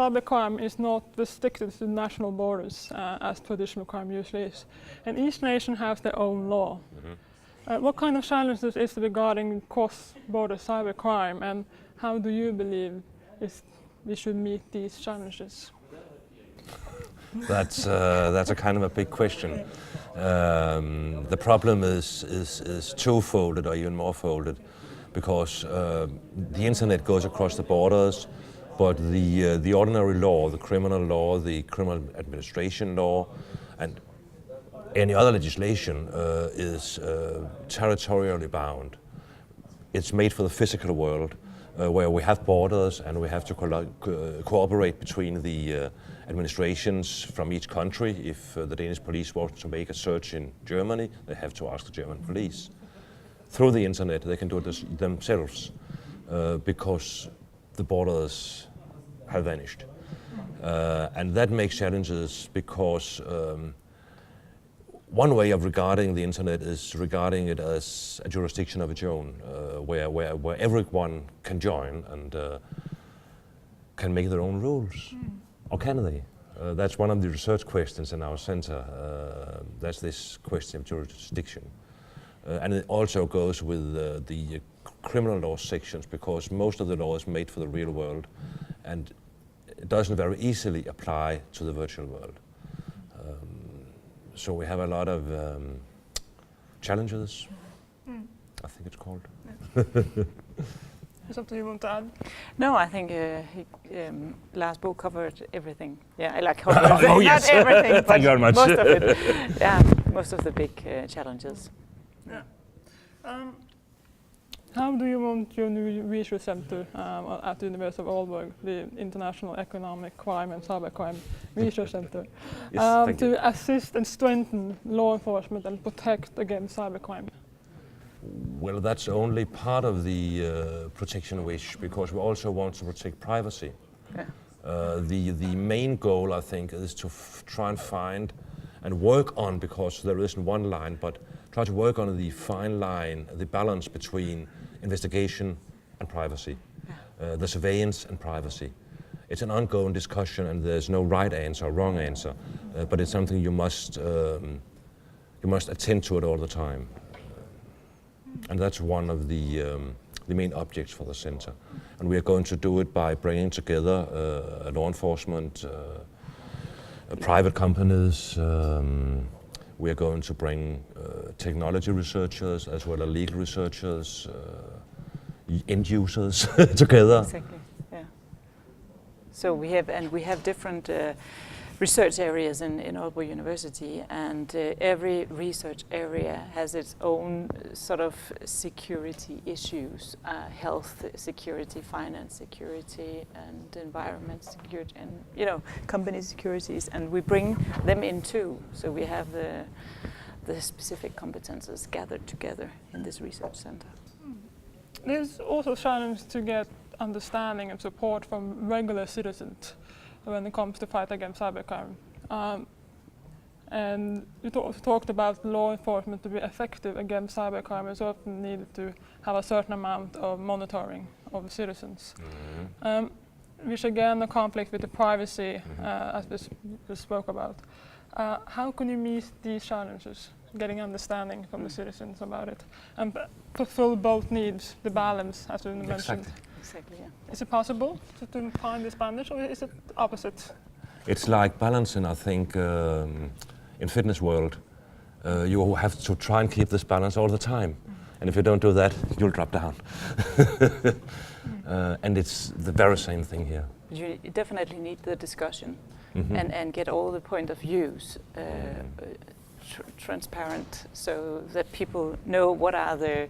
cybercrime is not restricted to national borders as traditional crime usually is, and each nation has their own law. What kind of challenges is regarding cross-border cybercrime, and how do you believe we should meet these challenges? That's a kind of a big question. The problem is two-folded or even more-folded, because the internet goes across the borders, but the ordinary law, the criminal law, the criminal administration law, and any other legislation is territorially bound. It's made for the physical world, where we have borders and we have to cooperate between the administrations from each country. If the Danish police want to make a search in Germany, they have to ask the German police. Through the internet, they can do it themselves because the borders have vanished. And that makes challenges because one way of regarding the internet is regarding it as a jurisdiction of its own, where everyone can join and can make their own rules. Or can they? That's one of the research questions in our center. That's this question of jurisdiction. And it also goes with the criminal law sections, because most of the law is made for the real world and it doesn't very easily apply to the virtual world. So we have a lot of challenges, I think it's called. Something you want to add? No, I think Lars Bo covered everything. Yeah, I like covered oh, yes. not everything, but Thank you very much. most of it. Yeah, most of the big challenges. Yeah. How do you want your new research center at the University of Aalborg, the International Economic Crime and Cybercrime Research Center, to assist and strengthen law enforcement and protect against cybercrime? Well, that's only part of the protection wish, because we also want to protect privacy. Yeah. The main goal, I think, is to try and find and work on, because there isn't one line, but try to work on the fine line, the balance between investigation and privacy, the surveillance and privacy. It's an ongoing discussion, and there's no right answer or wrong answer, but it's something you must attend to it all the time. And that's one of the main objects for the center. And we are going to do it by bringing together law enforcement, private companies. We are going to bring technology researchers as well as legal researchers, end users together. Exactly. Yeah. So we have different research areas in Aalborg University, and every research area has its own sort of security issues, health security, finance security, and environment security, and company securities, and we bring them in too. So we have the specific competences gathered together in this research center. There's also a challenge to get understanding and support from regular citizens when it comes to fight against cybercrime. And you talked about law enforcement to be effective against cybercrime is often needed to have a certain amount of monitoring of citizens. Which again, a conflict with the privacy, as we spoke about. How can you meet these challenges, getting understanding from the citizens about it, and fulfill both needs, the balance, as you mentioned? Exactly, yeah. Is it possible to find this balance, or is it opposite? It's like balancing, I think, in fitness world. You have to try and keep this balance all the time. And if you don't do that, you'll drop down. And it's the very same thing here. You definitely need the discussion and get all the point of views transparent, so that people know what are the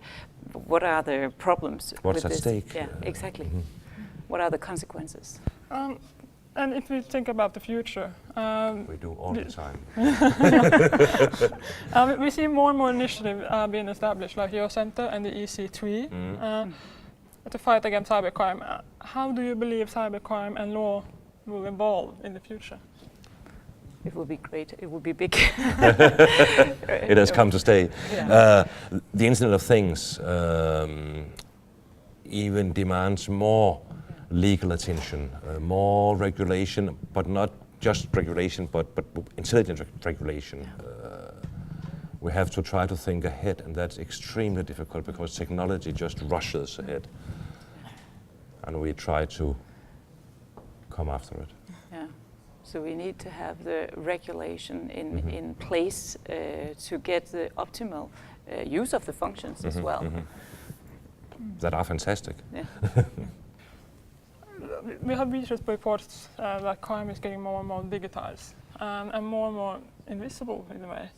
problems. What's with at stake? Yeah, exactly. What are the consequences? And if we think about the future, we do all the time. We see more and more initiatives being established, like your center and the EC3, to fight against cybercrime. How do you believe cybercrime and law will evolve in the future? It will be great. It will be big. It has come to stay. Yeah. The Internet of Things even demands more legal attention, more regulation, but not just regulation, but intelligent regulation. We have to try to think ahead, and that's extremely difficult because technology just rushes ahead, and we try to come after it. Yeah. So we need to have the regulation in place to get the optimal use of the functions as well. That are fantastic. Yeah. We have research reports that crime is getting more and more digitized and more invisible in a way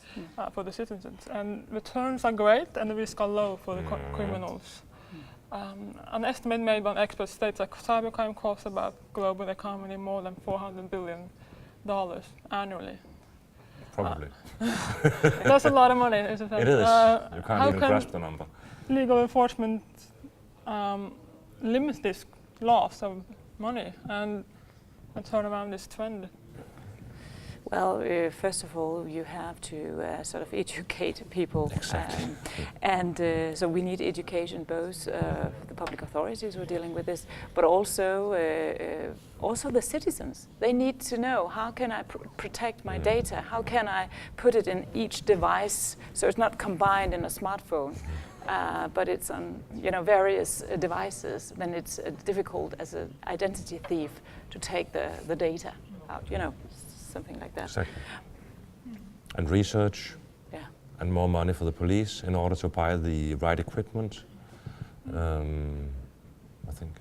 for the citizens. And returns are great and the risks are low for the criminals. An estimate made by an expert states that cybercrime costs about global economy more than $400 billion annually. Probably. That's a lot of money, isn't it? It is. You can't even grasp the number. Legal enforcement limits this loss of money and turn around this trend? Well, first of all, you have to sort of educate people. Exactly. And so we need education, both the public authorities who are dealing with this, but also the citizens. They need to know, how can I protect my data? How can I put it in each device so it's not combined in a smartphone? But it's on various devices, then it's difficult as an identity thief to take the data out, something like that. Exactly. And research, and more money for the police in order to buy the right equipment, I think.